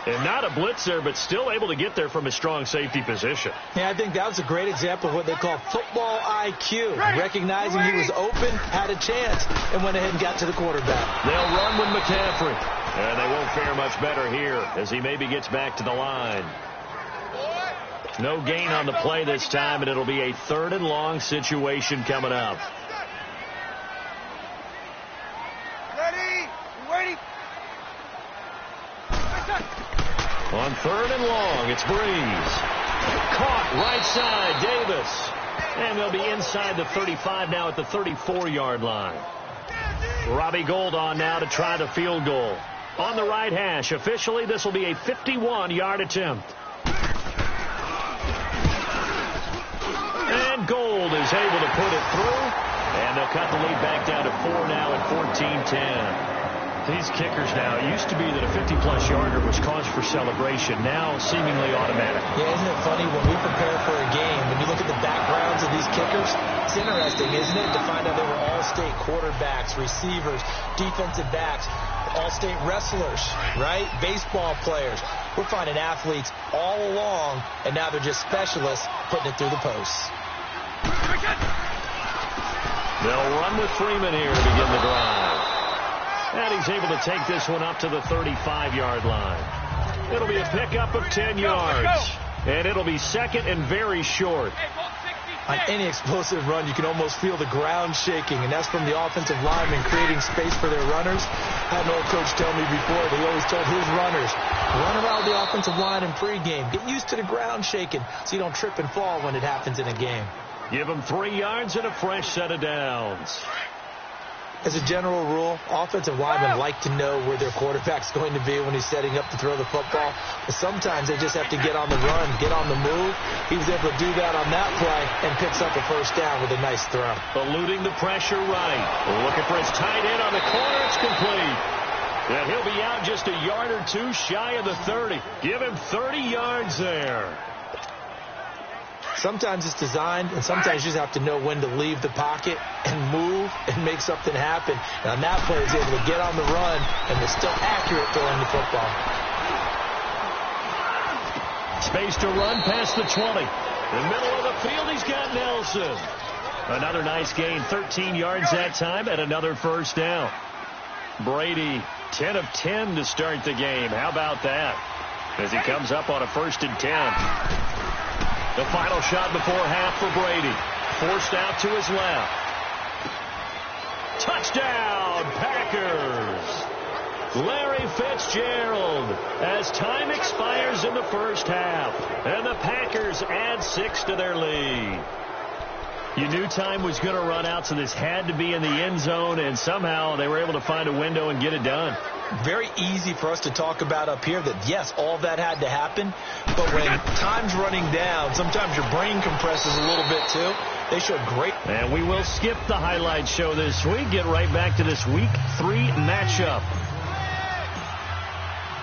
And not a blitzer, but still able to get there from a strong safety position. Yeah, I think that was a great example of what they call football IQ. Recognizing he was open, had a chance, and went ahead and got to the quarterback. They'll run with McCaffrey. And they won't fare much better here as he maybe gets back to the line. No gain on the play this time, and it'll be a 3rd and long situation coming up. On 3rd and long, it's Breeze. Caught right side, Davis. And they'll be inside the 35 now at the 34-yard line. Robbie Gould on now to try the field goal. On the right hash, officially this will be a 51-yard attempt. And Gould is able to put it through. And they'll cut the lead back down to 4 now at 14-10. These kickers now, it used to be that a 50-plus yarder was cause for celebration. Now, seemingly automatic. Yeah, isn't it funny when we prepare for a game, when you look at the backgrounds of these kickers, it's interesting, isn't it, to find out they were all-state quarterbacks, receivers, defensive backs, all-state wrestlers, right? Baseball players. We're finding athletes all along, and now they're just specialists putting it through the posts. They'll run with Freeman here to begin the drive. And he's able to take this one up to the 35-yard line. It'll be a pickup of 10 yards. And it'll be 2nd and very short. On any explosive run, you can almost feel the ground shaking, and that's from the offensive linemen creating space for their runners. I had an old coach tell me before, they always told his runners, run around the offensive line in pregame. Get used to the ground shaking so you don't trip and fall when it happens in a game. Give them 3 yards and a fresh set of downs. As a general rule, offensive linemen like to know where their quarterback's going to be when he's setting up to throw the football. But sometimes they just have to get on the run, get on the move. He was able to do that on that play and picks up a 1st down with a nice throw. Eluding the pressure right. Looking for his tight end on the corner. It's complete. And he'll be out just a yard or 2 shy of the 30. Give him 30 yards there. Sometimes it's designed, and sometimes you just have to know when to leave the pocket and move and make something happen. And on that play, he's able to get on the run and is still accurate throwing the football. Space to run past the 20. In the middle of the field, he's got Nelson. Another nice gain, 13 yards that time, and another 1st down. Brady, 10 of 10 to start the game. How about that? as he comes up on a 1st and 10. The final shot before half for Brady. Forced out to his left. Touchdown, Packers! Larry Fitzgerald as time expires in the first half. And the Packers add 6 to their lead. You knew time was going to run out, so this had to be in the end zone, and somehow they were able to find a window and get it done. Very easy for us to talk about up here that, yes, all that had to happen, but when time's running down, sometimes your brain compresses a little bit too. They showed great. And we will skip the highlight show this week. Get right back to this Week 3 matchup.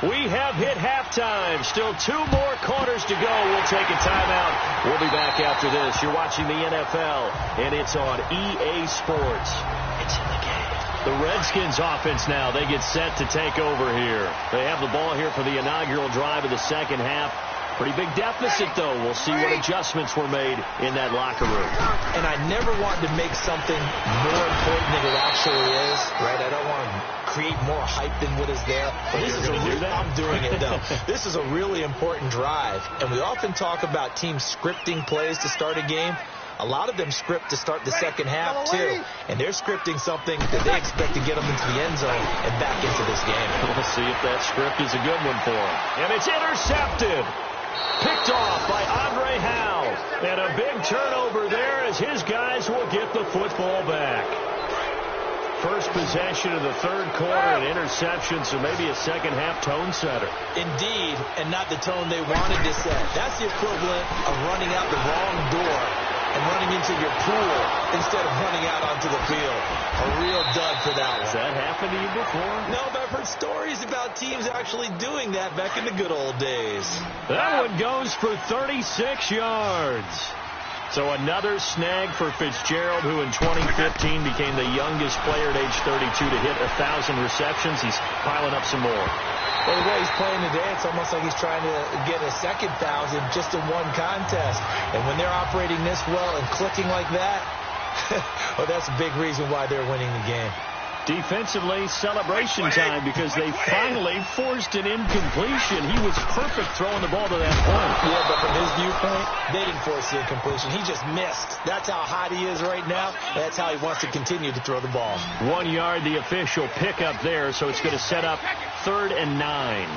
We have hit halftime. Still 2 more quarters to go. We'll take a timeout. We'll be back after this. You're watching the NFL, and it's on EA Sports. It's in the game. The Redskins offense now. They get set to take over here. They have the ball here for the inaugural drive of the second half. Pretty big deficit, though. We'll see what adjustments were made in that locker room. And I never wanted to make something more important than it actually is, right? I don't want to create more hype than what is there. But this is I'm doing it, though. This is a really important drive. And we often talk about teams scripting plays to start a game. A lot of them script to start the second half, too. And they're scripting something that they expect to get them into the end zone and back into this game. We'll see if that script is a good one for them. And it's intercepted. Picked off by Andre Howe. And a big turnover there as his guys will get the football back. First possession of the third quarter, an interception, so maybe a second half tone setter. Indeed, and not the tone they wanted to set. That's the equivalent of running out the wrong door and running into your pool instead of running out onto the field. A real dud for that one. Has that happened to you before? No, but I've heard stories about teams actually doing that back in the good old days. That one goes for 36 yards. So another snag for Fitzgerald, who in 2015 became the youngest player at age 32 to hit 1,000 receptions. He's piling up some more. Well, the way he's playing today, it's almost like he's trying to get a second 1,000 just in one contest. And when they're operating this well and clicking like that, well, that's a big reason why they're winning the game. Defensively, celebration time because they finally forced an incompletion. He was perfect throwing the ball to that point. Yeah, but from his viewpoint, they didn't force the incompletion. He just missed. That's how hot he is right now. That's how he wants to continue to throw the ball. 1 yard, the official pickup there, so it's going to set up 3rd and 9.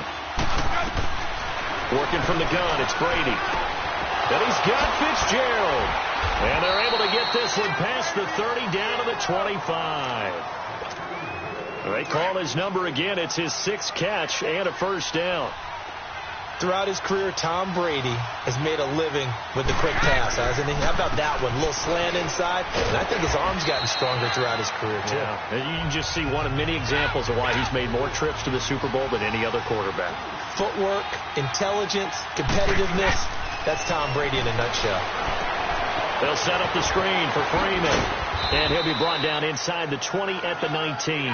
Working from the gun, it's Brady. Then he's got Fitzgerald. And they're able to get this one past the 30 down to the 25. They call his number again. It's his 6th catch and a first down. Throughout his career, Tom Brady has made a living with the quick pass, hasn't he? How about that one? A little slant inside. And I think his arm's gotten stronger throughout his career, too. Yeah. You can just see one of many examples of why he's made more trips to the Super Bowl than any other quarterback. Footwork, intelligence, competitiveness. That's Tom Brady in a nutshell. They'll set up the screen for Freeman. And he'll be brought down inside the 20 at the 19.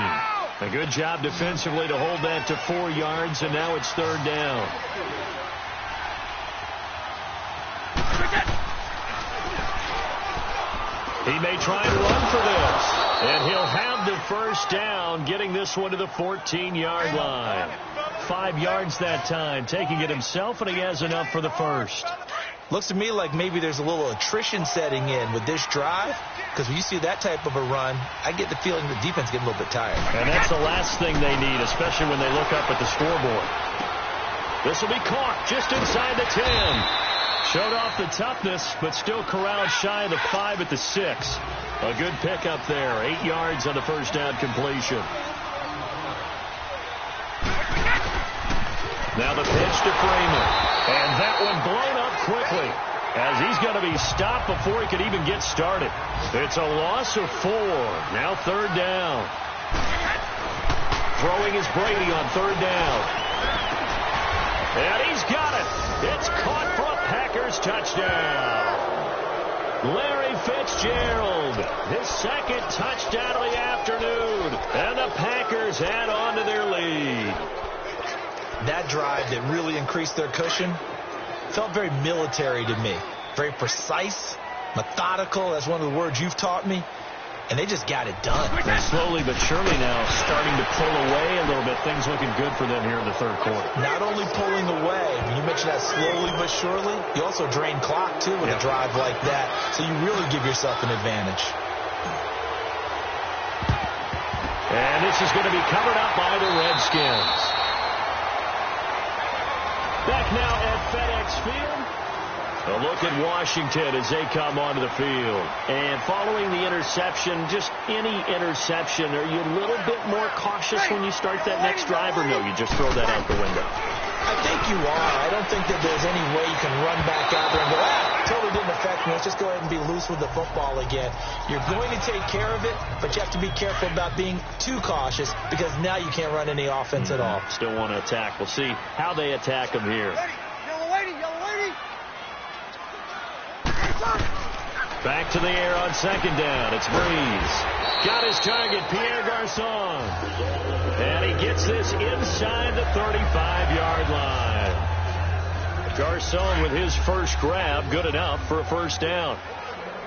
A good job defensively to hold that to 4 yards, and now it's 3rd down. He may try and run for this, and he'll have the first down, getting this one to the 14-yard line. 5 yards that time, taking it himself, and he has enough for the first. Looks to me like maybe there's a little attrition setting in with this drive, because when you see that type of a run, I get the feeling the defense getting a little bit tired. And that's the last thing they need, especially when they look up at the scoreboard. This will be caught just inside the 10. Showed off the toughness, but still corralled shy of the 5 at the 6. A good pickup there, 8 yards on the first down completion. Now the pitch to Freeman. And that one blown up quickly as he's going to be stopped before he could even get started. It's a loss of 4. Now 3rd down. Throwing is Brady on 3rd down. And he's got it. It's caught for a Packers touchdown. Larry Fitzgerald, his 2nd touchdown of the afternoon. And the Packers add on to their lead. That drive that really increased their cushion felt very military to me. Very precise, methodical. That's one of the words you've taught me. and they just got it done. They're slowly but surely now starting to pull away a little bit. Things looking good for them here in the third quarter. Not only pulling away, when you mentioned that slowly but surely, you also drain clock, too, with a drive like that. So you really give yourself an advantage. And this is going to be covered up by the Redskins. Back now at FedEx Field. A look at Washington as they come onto the field. And following the interception, just any interception, are you a little bit more cautious when you start that next drive, or no, you just throw that out the window? I think you are. I don't think that there's any way you can run back out there and go, totally didn't affect me. Let's just go ahead and be loose with the football again. You're going to take care of it, but you have to be careful about being too cautious because now you can't run any offense at all. Still want to attack. We'll see how they attack them here. Yellow lady, yellow lady. Back to the air on second down. It's Breeze. Got his target, Pierre Garçon. And he gets this inside the 35-yard line. Garçon with his first grab, good enough for a first down.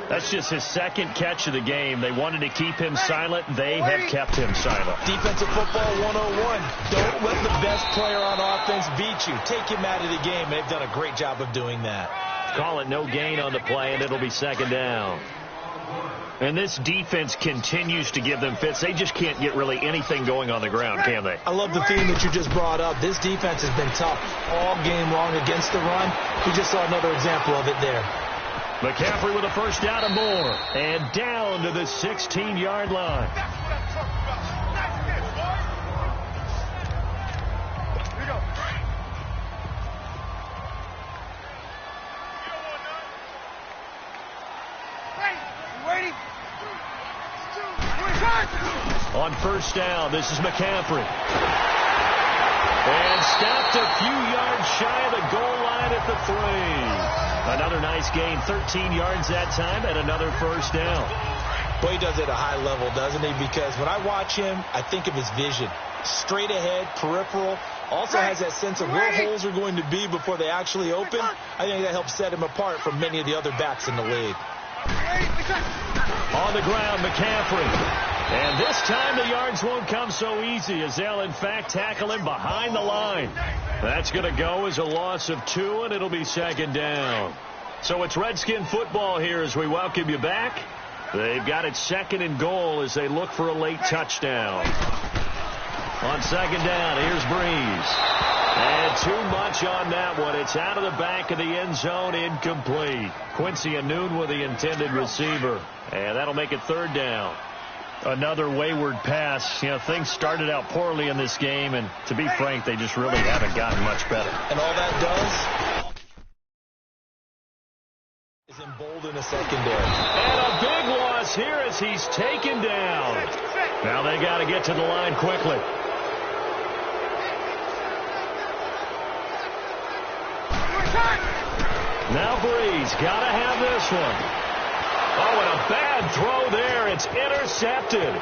That's just his second catch of the game. They wanted to keep him silent. They have kept him silent. Defensive football 101. Don't let the best player on offense beat you. Take him out of the game. They've done a great job of doing that. Call it no gain on the play, and it'll be second down. And this defense continues to give them fits. They just can't get really anything going on the ground, can they? I love the theme that you just brought up. This defense has been tough all game long against the run. We just saw another example of it there. McCaffrey with a first down and more. And down to the 16-yard line. On first down, this is McCaffrey. And stopped a few yards shy of the goal line at the 3. Another nice gain, 13 yards that time, and another first down. Well, he does it at a high level, doesn't he? Because when I watch him, I think of his vision. Straight ahead, peripheral. Also has that sense of where holes are going to be before they actually open. I think that helps set him apart from many of the other backs in the league. On the ground, McCaffrey. And this time the yards won't come so easy as they'll, in fact, tackle him behind the line. That's going to go as a loss of 2, and it'll be second down. So it's Redskin football here as we welcome you back. They've got it second and goal as they look for a late touchdown. On second down, here's Breeze. And too much on that one. It's out of the back of the end zone, incomplete. Quincy Anoon with the intended receiver. And that'll make it third down. Another wayward pass. You know, things started out poorly in this game, and to be frank, they just really haven't gotten much better. And all that does is embolden a secondary. And a big loss here as he's taken down. Now they got to get to the line quickly. Now Breeze got to have this one. Oh, and a bad throw there. It's intercepted.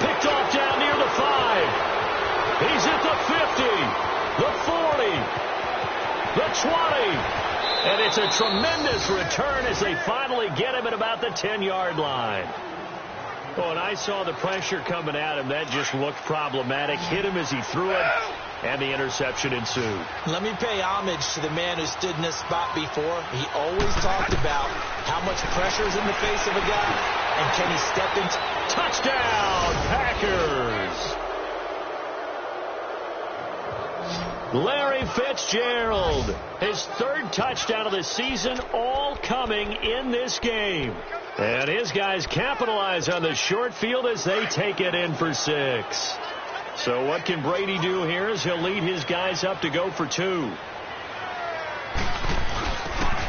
Picked off down near the 5. He's at the 50, the 40, the 20. And it's a tremendous return as they finally get him at about the 10-yard line. Oh, and I saw the pressure coming at him. That just looked problematic. Hit him as he threw it, and the interception ensued. Let me pay homage to the man who stood in this spot before. He always talked about how much pressure is in the face of a guy, and can he step into... Touchdown, Packers! Larry Fitzgerald, his third touchdown of the season, all coming in this game. And his guys capitalize on the short field as they take it in for 6. So what can Brady do here as he'll lead his guys up to go for 2.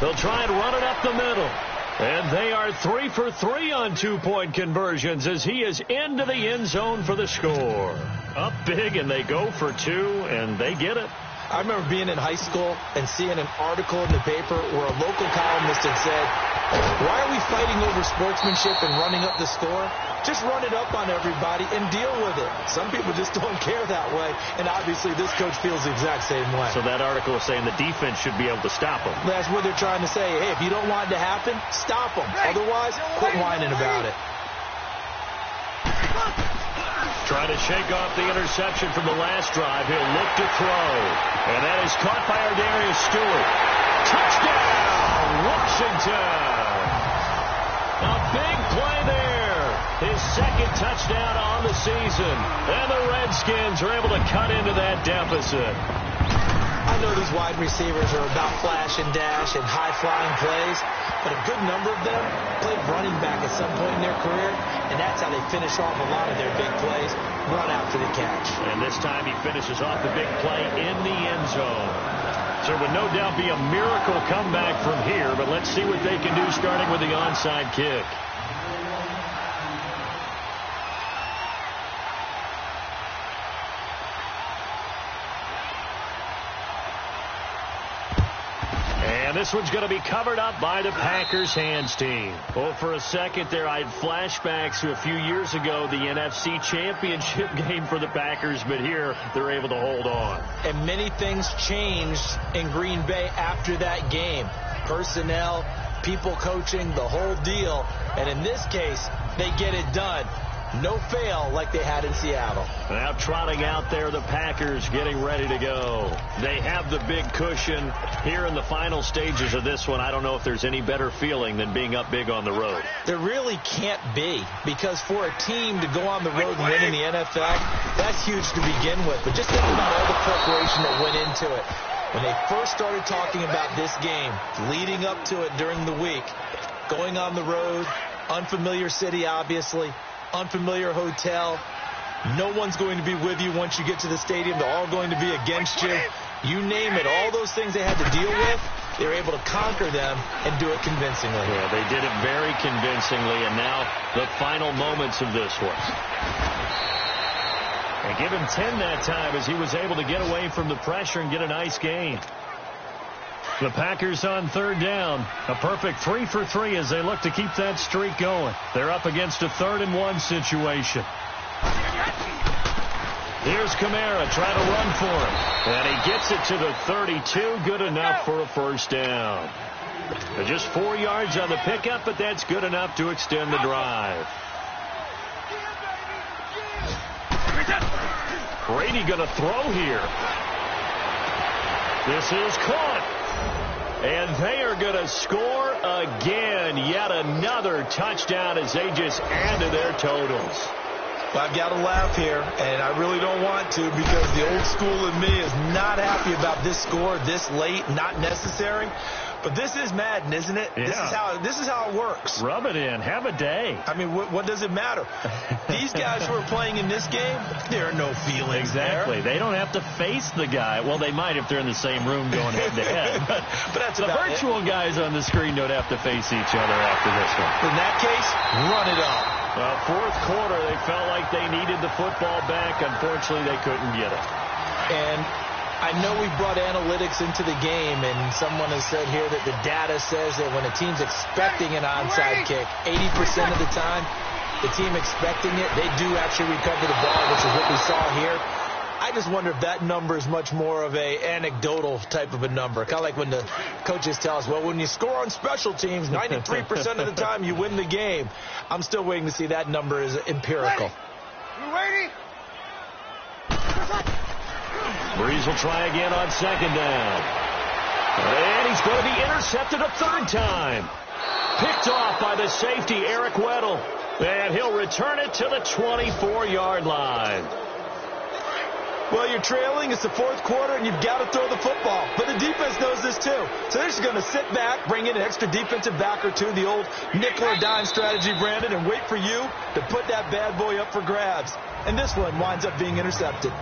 They'll try and run it up the middle. And they are 3 for 3 on 2-point conversions as he is into the end zone for the score. Up big, and they go for 2, and they get it. I remember being in high school and seeing an article in the paper where a local columnist had said, why are we fighting over sportsmanship and running up the score? Just run it up on everybody and deal with it. Some people just don't care that way, and obviously this coach feels the exact same way. So that article is saying the defense should be able to stop them. That's what they're trying to say. Hey, if you don't want it to happen, stop them. Otherwise, quit whining about it. Trying to shake off the interception from the last drive. He'll look to throw. And that is caught by Ardarius Stewart. Touchdown, Washington. A big play there. His second touchdown on the season. And the Redskins are able to cut into that deficit. I know these wide receivers are about flash and dash and high-flying plays, but a good number of them played running back at some point in their career, and that's how they finish off a lot of their big plays, run after the catch. And this time he finishes off the big play in the end zone. So it would no doubt be a miracle comeback from here, but let's see what they can do starting with the onside kick. This one's going to be covered up by the Packers hands team. Oh, for a second there, I had flashbacks to a few years ago, the NFC Championship game for the Packers, but here they're able to hold on. And many things changed in Green Bay after that game. Personnel, people coaching, the whole deal. And in this case, they get it done. No fail like they had in Seattle. Now trotting out there, the Packers getting ready to go. They have the big cushion here in the final stages of this one. I don't know if there's any better feeling than being up big on the road. There really can't be, because for a team to go on the road and win in the NFL, that's huge to begin with. But just think about all the preparation that went into it. When they first started talking about this game, leading up to it during the week, going on the road, unfamiliar city, obviously, unfamiliar hotel. No one's going to be with you once you get to the stadium. They're all going to be against you. You name it. All those things they had to deal with, they were able to conquer them and do it convincingly. Yeah, they did it very convincingly, and now the final moments of this one. And give him 10 that time as he was able to get away from the pressure and get a nice gain. The Packers on third down. A perfect 3 for 3 as they look to keep that streak going. They're up against a 3rd-and-1 situation. Here's Kamara trying to run for him. And he gets it to the 32. Good enough for a first down. Just 4 yards on the pickup, but that's good enough to extend the drive. Brady going to throw here. This is caught. And they are going to score again. Yet another touchdown as they just add to their totals. Well, I've got to laugh here, and I really don't want to, because the old school in me is not happy about this score this late, not necessary. But this is Madden, isn't it? Yeah. This is how it works. Rub it in. Have a day. I mean, what does it matter? These guys who are playing in this game, there are no feelings Exactly. there. They don't have to face the guy. Well, they might if they're in the same room going head-to-head. But that's the virtual guys on the screen don't have to face each other after this one. In that case, run it on. Well, 4th quarter, they felt like they needed the football back. Unfortunately, they couldn't get it. And I know we brought analytics into the game, and someone has said here that the data says that when a team's expecting an onside kick, 80% of the time, the team expecting it, they do actually recover the ball, which is what we saw here. I just wonder if that number is much more of a anecdotal type of a number. Kind of like when the coaches tell us, well, when you score on special teams, 93% of the time you win the game. I'm still waiting to see that number is empirical. Ready? Breeze will try again on 2nd down. And he's going to be intercepted a 3rd time. Picked off by the safety, Eric Weddle. And he'll return it to the 24-yard line. Well, you're trailing. It's the 4th quarter, and you've got to throw the football. But the defense knows this, too. So they're just going to sit back, bring in an extra defensive back or two, the old nickel or dime strategy, Brandon, and wait for you to put that bad boy up for grabs. And this one winds up being intercepted.